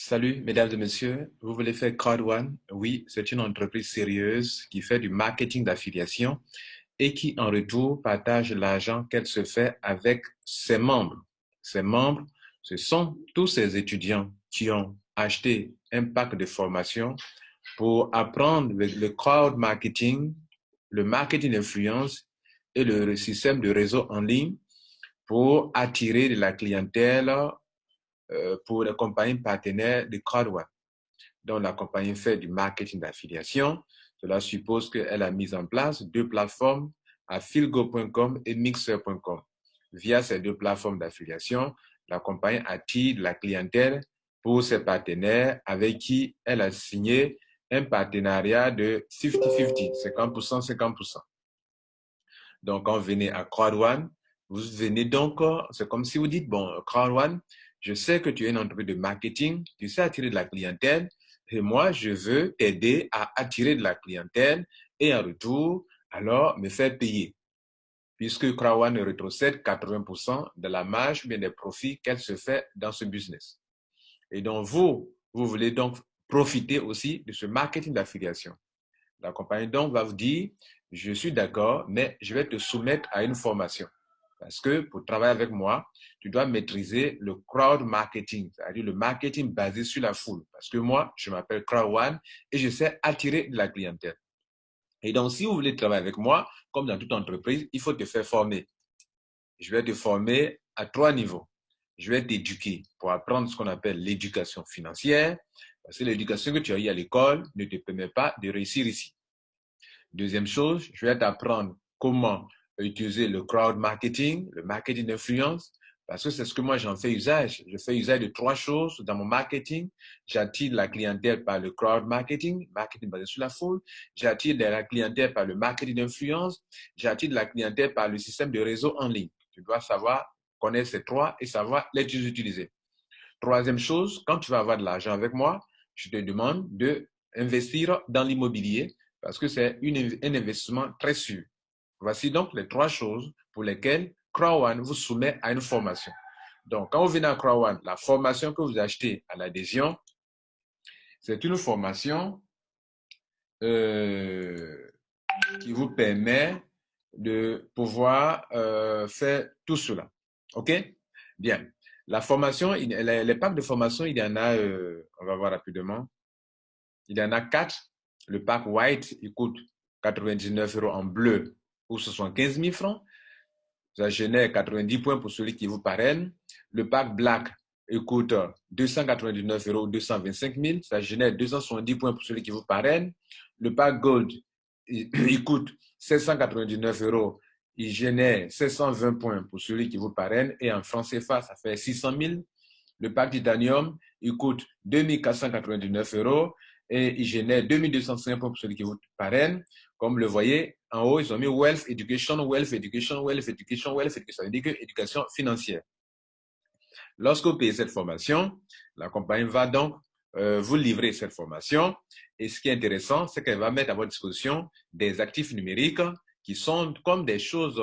Salut, mesdames et messieurs. Vous voulez faire Crowd1? Oui, c'est une entreprise sérieuse qui fait du marketing d'affiliation et qui, en retour, partage l'argent qu'elle se fait avec ses membres. Ses membres, ce sont tous ces étudiants qui ont acheté un pack de formation pour apprendre le crowd marketing, le marketing d'influence et le système de réseau en ligne pour attirer de la clientèle pour les compagnies partenaires de Crowd1. Donc, la compagnie fait du marketing d'affiliation. Cela suppose qu'elle a mis en place deux plateformes, affiligo.com et mixer.com. Via ces deux plateformes d'affiliation, la compagnie attire de la clientèle pour ses partenaires avec qui elle a signé un partenariat de 50-50, 50%, 50%. Donc, quand vous venez à Crowd1, vous venez donc, c'est comme si vous dites, bon, Crowd1, je sais que tu es une entreprise de marketing, tu sais attirer de la clientèle, et moi, je veux t'aider à attirer de la clientèle et en retour, alors, me faire payer. Puisque Crowd1 rétrocède 80% de la marge ou bien des profits qu'elle se fait dans ce business. Et donc, vous voulez donc profiter aussi de ce marketing d'affiliation. La compagnie donc va vous dire, je suis d'accord, mais je vais te soumettre à une formation. Parce que pour travailler avec moi, tu dois maîtriser le crowd marketing, c'est-à-dire le marketing basé sur la foule. Parce que moi, je m'appelle Crowd1 et je sais attirer de la clientèle. Et donc, si vous voulez travailler avec moi, comme dans toute entreprise, il faut te faire former. Je vais te former à 3 niveaux. Je vais t'éduquer pour apprendre ce qu'on appelle l'éducation financière, parce que l'éducation que tu as eue à l'école ne te permet pas de réussir ici. Deuxième chose, je vais t'apprendre comment utiliser le crowd marketing, le marketing d'influence, parce que c'est ce que moi j'en fais usage. Je fais usage de 3 choses dans mon marketing. J'attire la clientèle par le crowd marketing, marketing basé sur la foule. J'attire la clientèle par le marketing d'influence. J'attire la clientèle par le système de réseau en ligne. Tu dois savoir connaître ces 3 et savoir les utiliser. Troisième chose, quand tu vas avoir de l'argent avec moi, je te demande d'investir dans l'immobilier parce que c'est un investissement très sûr. Voici donc les 3 choses pour lesquelles Crowd1 vous soumet à une formation. Donc, quand vous venez à Crowd1, la formation que vous achetez à l'adhésion, c'est une formation qui vous permet de pouvoir faire tout cela. OK? Bien. La formation, les packs de formation, il y en a, on va voir rapidement. Il y en a 4. Le pack white, il coûte 99 € en bleu ou 75 000 francs. Ça génère 90 points pour celui qui vous parraine. Le pack black, il coûte 299 € ou 225 000. Ça génère 270 points pour celui qui vous parraine. Le pack gold, il coûte 799 €. Il génère 720 points pour celui qui vous parraine. Et en francs CFA, ça fait 600 000. Le pack titanium, il coûte 2499 € et il génère 2205 points pour celui qui vous parraine. Comme vous le voyez, en haut, ils ont mis Wealth Education, Wealth Education, Wealth Education, Wealth Education. Ça veut dire que éducation financière. Lorsque vous payez cette formation, la compagnie va donc vous livrer cette formation. Et ce qui est intéressant, c'est qu'elle va mettre à votre disposition des actifs numériques qui sont comme des choses,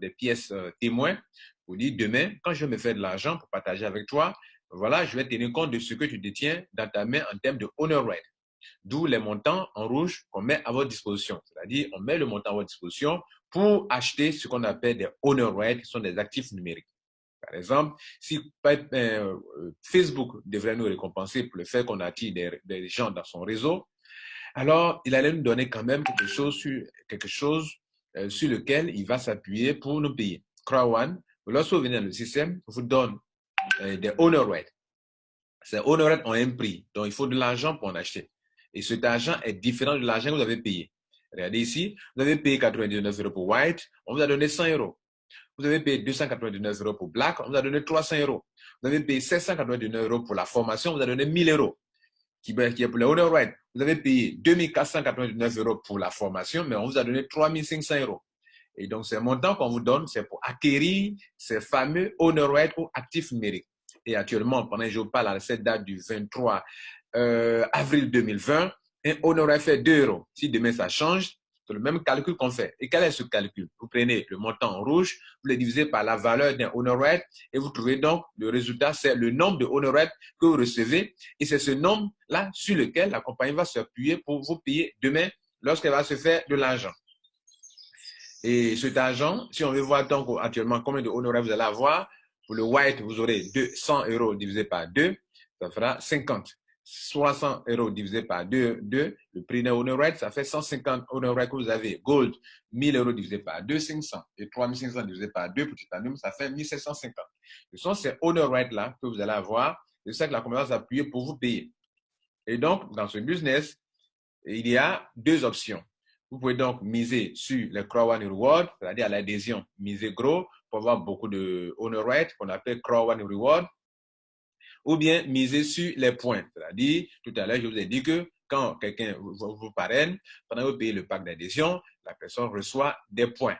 des pièces témoins. Vous dites, demain, quand je vais me faire de l'argent pour partager avec toi, voilà, je vais tenir compte de ce que tu détiens dans ta main en termes de honor right. D'où les montants en rouge qu'on met à votre disposition. C'est-à-dire, on met le montant à votre disposition pour acheter ce qu'on appelle des honor rights, qui sont des actifs numériques. Par exemple, si Facebook devrait nous récompenser pour le fait qu'on attire des gens dans son réseau, alors il allait nous donner quand même quelque chose sur lequel il va s'appuyer pour nous payer. Crowd1, lorsque vous venez dans le système, vous donne des honor rights. Ces honor rights ont un prix, donc il faut de l'argent pour en acheter. Et cet argent est différent de l'argent que vous avez payé. Regardez ici, vous avez payé 99 € pour White, on vous a donné 100 €. Vous avez payé 299 € pour Black, on vous a donné 300 €. Vous avez payé 799 € pour la formation, on vous a donné 1000 €. Qui est pour les honor rights. Vous avez payé 2499 € pour la formation, mais on vous a donné 3500 €. Et donc, ces montants qu'on vous donne, c'est pour acquérir ces fameux honor rights ou actifs numériques. Et actuellement, pendant que je vous parle à cette date du 23 avril 2020, un honor right fait 2 €. Si demain ça change, C'est le même calcul qu'on fait. Et quel est ce calcul? Vous prenez le montant en rouge, vous le divisez par la valeur d'un honorate et vous trouvez donc le résultat, c'est le nombre de honorates que vous recevez. Et c'est ce nombre-là sur lequel la compagnie va s'appuyer pour vous payer demain lorsqu'elle va se faire de l'argent. Et cet argent, si on veut voir donc actuellement combien de honoraires vous allez avoir, pour le white, vous aurez 200 € divisé par 2, ça fera 50. 300 € divisé par 2, le prix d'un honorate, ça fait 150 honoraires que vous avez. Gold, 1000 € divisé par 2, 500. Et 3500 divisé par 2 pour titanium, ça fait 1750. Ce sont ces honorates-là que vous allez avoir. C'est ça que la compagnie va s'appuyer pour vous payer. Et donc, dans ce business, il y a deux options. Vous pouvez donc miser sur les Crow One Reward, c'est-à-dire à l'adhésion, miser gros pour avoir beaucoup de honorate qu'on appelle Crow One Reward, ou bien miser sur les points. C'est-à-dire, tout à l'heure, je vous ai dit que quand quelqu'un vous parraine, pendant que vous payez le pack d'adhésion, la personne reçoit des points.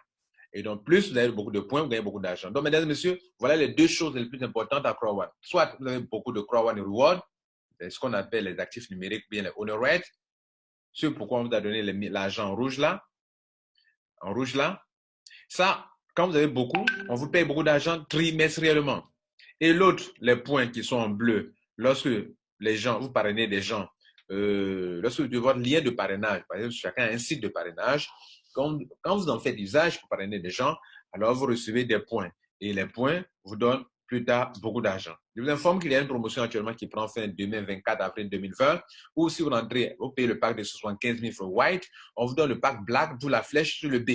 Et donc, plus vous avez beaucoup de points, vous gagnez beaucoup d'argent. Donc, mesdames et messieurs, voilà les deux choses les plus importantes à Crow One. Soit vous avez beaucoup de Crow One Reward, c'est ce qu'on appelle les actifs numériques, ou bien les honorate. C'est pourquoi on vous a donné l'argent en rouge là. En rouge là. Ça, quand vous avez beaucoup, on vous paye beaucoup d'argent trimestriellement. Et l'autre, les points qui sont en bleu, lorsque les gens, vous parrainez des gens, lorsque de votre lien de parrainage, par exemple, chacun a un site de parrainage, quand vous en faites usage pour parrainer des gens, alors vous recevez des points. Et les points vous donnent plus tard beaucoup d'argent. Je vous informe qu'il y a une promotion actuellement qui prend fin demain 24 avril 2020, où si vous rentrez, vous payez le pack de 75 000 for white, on vous donne le pack black, d'où la flèche sur le B.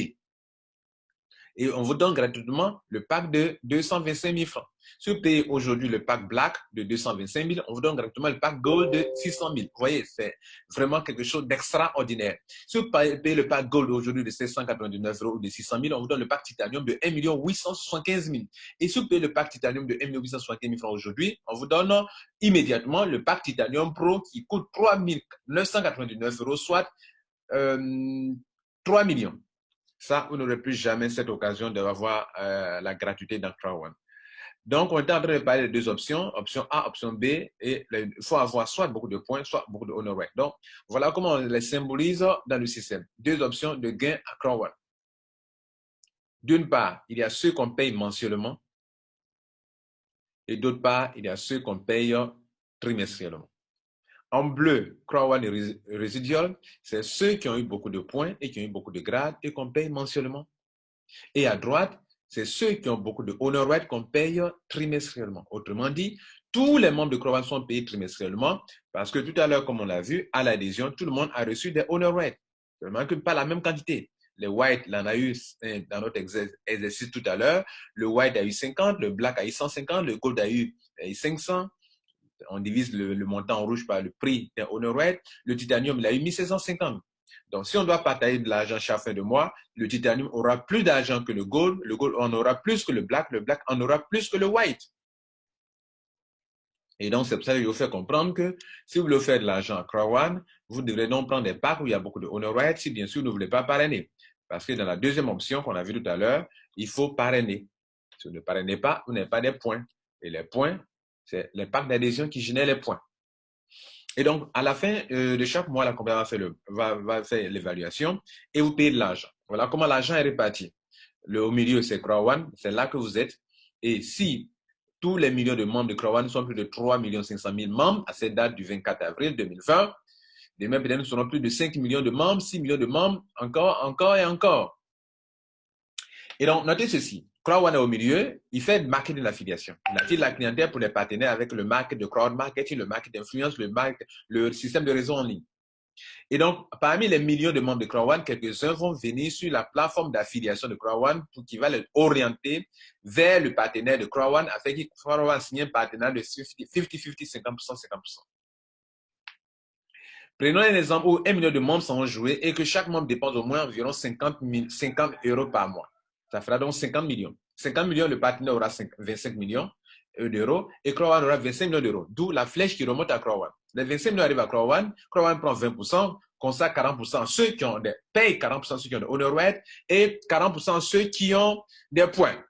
Et on vous donne gratuitement le pack de 225 000 francs. Si vous payez aujourd'hui le pack black de 225 000, on vous donne gratuitement le pack gold de 600 000. Vous voyez, c'est vraiment quelque chose d'extraordinaire. Si vous payez le pack gold aujourd'hui de 799 € ou de 600 000, on vous donne le pack titanium de 1 875 000. Et si vous payez le pack titanium de 1 875 000 francs aujourd'hui, on vous donne immédiatement le pack titanium pro qui coûte 3 999 €, soit 3 millions. Ça, vous n'aurez plus jamais cette occasion d'avoir la gratuité dans Crow One. Donc, on est en train de parler de deux options, option A, option B, et il faut avoir soit beaucoup de points, soit beaucoup de honoraires. Donc, voilà comment on les symbolise dans le système. Deux options de gain à Crow One. D'une part, il y a ceux qu'on paye mensuellement, et d'autre part, il y a ceux qu'on paye trimestriellement. En bleu, Crow One Residual, c'est ceux qui ont eu beaucoup de points et qui ont eu beaucoup de grades et qu'on paye mensuellement. Et à droite, c'est ceux qui ont beaucoup de honoraires qu'on paye trimestriellement. Autrement dit, tous les membres de Crow One sont payés trimestriellement parce que tout à l'heure, comme on l'a vu, à l'adhésion, tout le monde a reçu des honoraires. Seulement que pas la même quantité. Le white, il en a eu dans notre exercice tout à l'heure. Le white a eu 50, le black a eu 150, le gold a eu 500. On divise le montant en rouge par le prix d'un honoraire. Le titanium, il a eu 1750. Donc, si on doit partager de l'argent chaque fin de mois, le titanium aura plus d'argent que le gold en aura plus que le black en aura plus que le white. Et donc, c'est pour ça que je vous fais comprendre que si vous voulez faire de l'argent à Crow One, vous devrez donc prendre des packs où il y a beaucoup de honoraires si bien sûr vous ne voulez pas parrainer. Parce que dans la deuxième option qu'on a vue tout à l'heure, il faut parrainer. Si vous ne parrainez pas, vous n'avez pas des points. Et les points, c'est les packs d'adhésion qui génèrent les points. Et donc, à la fin de chaque mois, la compagnie va faire l'évaluation et vous payez de l'argent. Voilà comment l'argent est réparti. Au milieu, c'est Crow One, c'est là que vous êtes. Et si tous les millions de membres de Crow One sont plus de 3 500 000 membres à cette date du 24 avril 2020, demain, peut-être, nous serons plus de 5 millions de membres, 6 millions de membres, encore et encore. Et donc, notez ceci. Crow One est au milieu, il fait le marketing d'affiliation. Il attire la clientèle pour les partenaires avec le market de crowd marketing, le market d'influence, le système de réseau en ligne. Et donc, parmi les millions de membres de Crow One, quelques-uns vont venir sur la plateforme d'affiliation de Crow One qui va les orienter vers le partenaire de Crow One afin qu'il Crow One signe un partenariat de 50-50, 50%, 50%. Prenons un exemple où 1 million de membres sont joués et que chaque membre dépense au moins environ 50 € par mois. Ça fera donc 50 millions. 50 millions, le partenaire aura 25 millions d'euros et Crow One aura 25 millions d'euros. D'où la flèche qui remonte à Crow One. Les 25 millions arrivent à Crow One prend 20%, consacre 40% ceux qui ont paye 40% ceux qui ont des honoraires et 40% ceux qui ont des points.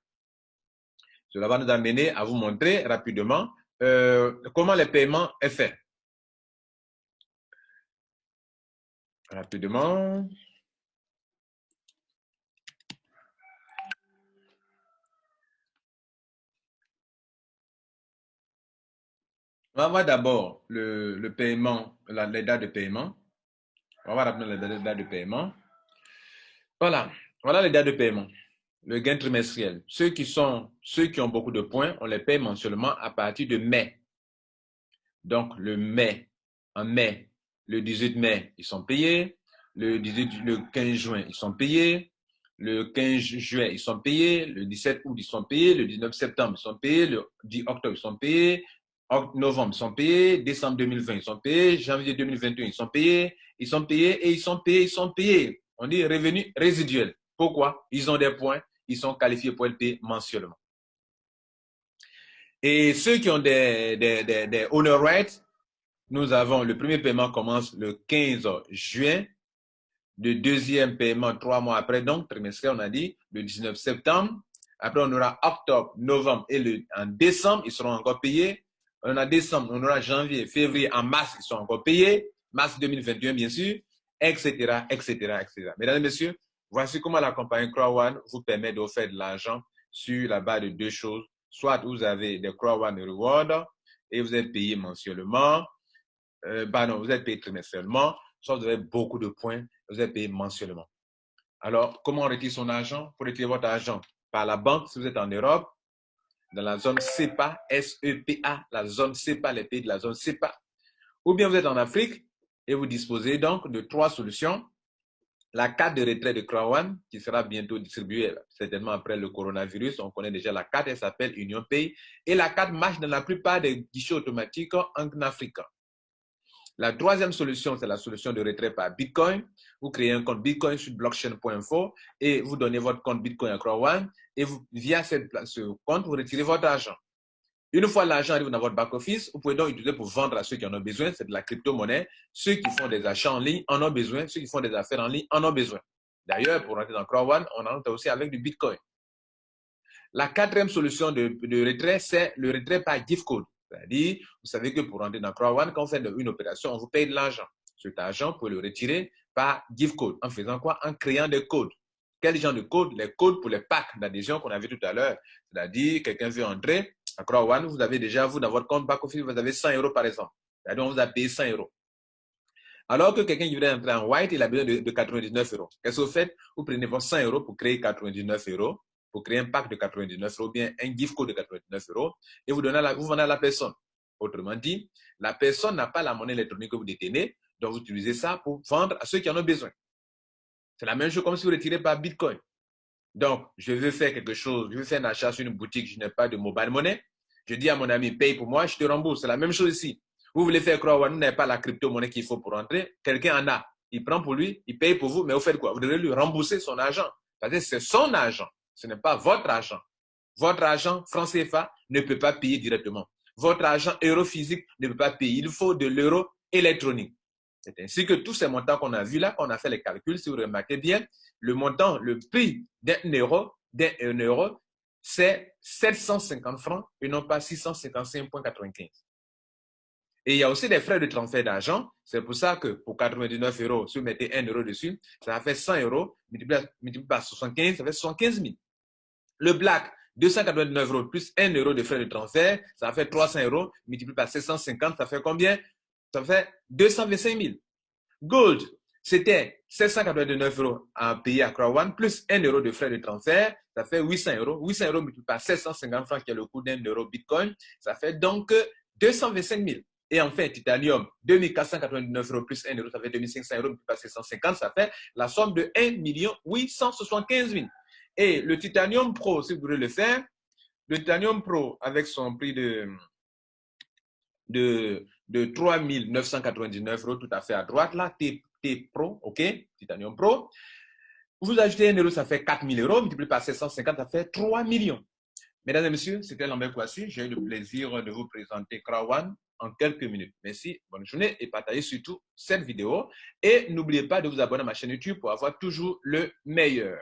Cela va nous amener à vous montrer rapidement comment le paiement est fait. Rapidement. On va voir d'abord le paiement, les dates de paiement. On va voir d'abord les dates de paiement. Voilà, voilà les dates de paiement. Le gain trimestriel. Ceux qui ont beaucoup de points, on les paye mensuellement à partir de mai. Donc, en mai, le 18 mai, ils sont payés. Le 15 juin, ils sont payés. Le 15 juillet, ils sont payés. Le 17 août, ils sont payés. Le 19 septembre, ils sont payés. Le 10 octobre, ils sont payés. Novembre, ils sont payés. Décembre 2020, ils sont payés. Janvier 2021, ils sont payés. Ils sont payés et ils sont payés, ils sont payés. On dit revenus résiduels. Pourquoi? Ils ont des points. Ils sont qualifiés pour être payés mensuellement. Et ceux qui ont des honor rights, nous avons le premier paiement commence le 15 juin, le deuxième paiement 3 mois après, donc trimestriel, on a dit, le 19 septembre. Après, on aura octobre, novembre et en décembre, ils seront encore payés. On a décembre, on aura janvier, février, en mars, ils sont encore payés. Mars 2021, bien sûr, etc., etc., etc. Mesdames et messieurs, voici comment la compagnie Crowd vous permet de faire de l'argent sur la base de deux choses. Soit vous avez des Crowd Rewards et vous êtes payé mensuellement, non, vous êtes payé trimestriellement, soit vous avez beaucoup de points, vous êtes payé mensuellement. Alors, comment on retire son argent? Pour retirer votre argent par la banque, si vous êtes en Europe, dans la zone CEPA, S-E-P-A, la zone CEPA, les pays de la zone CEPA. Ou bien vous êtes en Afrique et vous disposez donc de trois solutions. La carte de retrait de Crowd qui sera bientôt distribuée, certainement après le coronavirus. On connaît déjà la carte, elle s'appelle Union Pay. Et la carte marche dans la plupart des guichets automatiques en Afrique. La troisième solution, c'est la solution de retrait par Bitcoin. Vous créez un compte Bitcoin sur blockchain.info et vous donnez votre compte Bitcoin à Crowd et via ce compte, vous retirez votre argent. Une fois l'argent arrive dans votre back-office, vous pouvez donc utiliser pour vendre à ceux qui en ont besoin. C'est de la crypto-monnaie. Ceux qui font des achats en ligne en ont besoin. Ceux qui font des affaires en ligne en ont besoin. D'ailleurs, pour rentrer dans Crowd, on entre aussi avec du Bitcoin. La quatrième solution de retrait, c'est le retrait par gift code. C'est-à-dire, vous savez que pour rentrer dans Crowd, quand vous faites une opération, on vous paye de l'argent. Cet argent, vous pouvez le retirer par gift code. En faisant quoi? En créant des codes. Quel genre de code? Les codes pour les packs d'adhésion qu'on a vu tout à l'heure. C'est-à-dire, quelqu'un veut entrer à Crowd, vous avez déjà, vous, dans votre compte back-office, vous avez 100 euros par exemple. C'est-à-dire, on vous a payé 100 euros. Alors que quelqu'un qui voudrait entrer en white, il a besoin de 99 euros. Qu'est-ce que vous faites? Vous prenez vos 100 euros pour créer 99 euros, pour créer un pack de 99 euros, bien un gift code de 99 euros, et vous vendez à la personne. Autrement dit, la personne n'a pas la monnaie électronique que vous détenez, donc vous utilisez ça pour vendre à ceux qui en ont besoin. C'est la même chose comme si vous retirez par Bitcoin. Donc, je veux faire quelque chose, je veux faire un achat sur une boutique, je n'ai pas de mobile money. Je dis à mon ami, paye pour moi, je te rembourse. C'est la même chose ici. Vous voulez faire croire, vous n'avez pas la crypto-monnaie qu'il faut pour rentrer. Quelqu'un en a. Il prend pour lui, il paye pour vous, mais vous faites quoi? Vous devez lui rembourser son argent. Parce que c'est son argent. Ce n'est pas votre argent. Votre argent, franc CFA, ne peut pas payer directement. Votre argent, euro physique, ne peut pas payer. Il faut de l'euro électronique. C'est ainsi que tous ces montants qu'on a vus là, qu'on a fait les calculs, si vous remarquez bien, le montant, le prix d'un euro, c'est 750 francs et non pas 655,95. Et il y a aussi des frais de transfert d'argent. C'est pour ça que pour 99 euros, si vous mettez 1 euro dessus, ça va faire 100 euros, multiplié par 75, ça fait 75 000. Le black, 289 euros plus 1 euro de frais de transfert, ça fait 300 euros, multiplié par 750, ça fait combien? Ça fait 225 000. Gold, c'était 789 euros à payer à Crowd plus 1 euro de frais de transfert, ça fait 800 euros. 800 euros multiplié par 750 francs, qui est le coût d'un euro Bitcoin, ça fait donc 225 000. Et enfin, titanium, 2499 euros plus 1 euro, ça fait 2500 euros multiplié par 750, ça fait la somme de 1 875 000. Et le titanium pro, si vous voulez le faire, le titanium pro avec son prix de 3 999 euros tout à fait à droite, là, T Pro, ok, Titanium Pro. Vous ajoutez 1 euro, ça fait 4 000 euros, multiplié par 750, ça fait 3 millions. Mesdames et messieurs, c'était Lambert Kouassi. J'ai eu le plaisir de vous présenter Crowd en quelques minutes. Merci, bonne journée et partagez surtout cette vidéo. Et n'oubliez pas de vous abonner à ma chaîne YouTube pour avoir toujours le meilleur.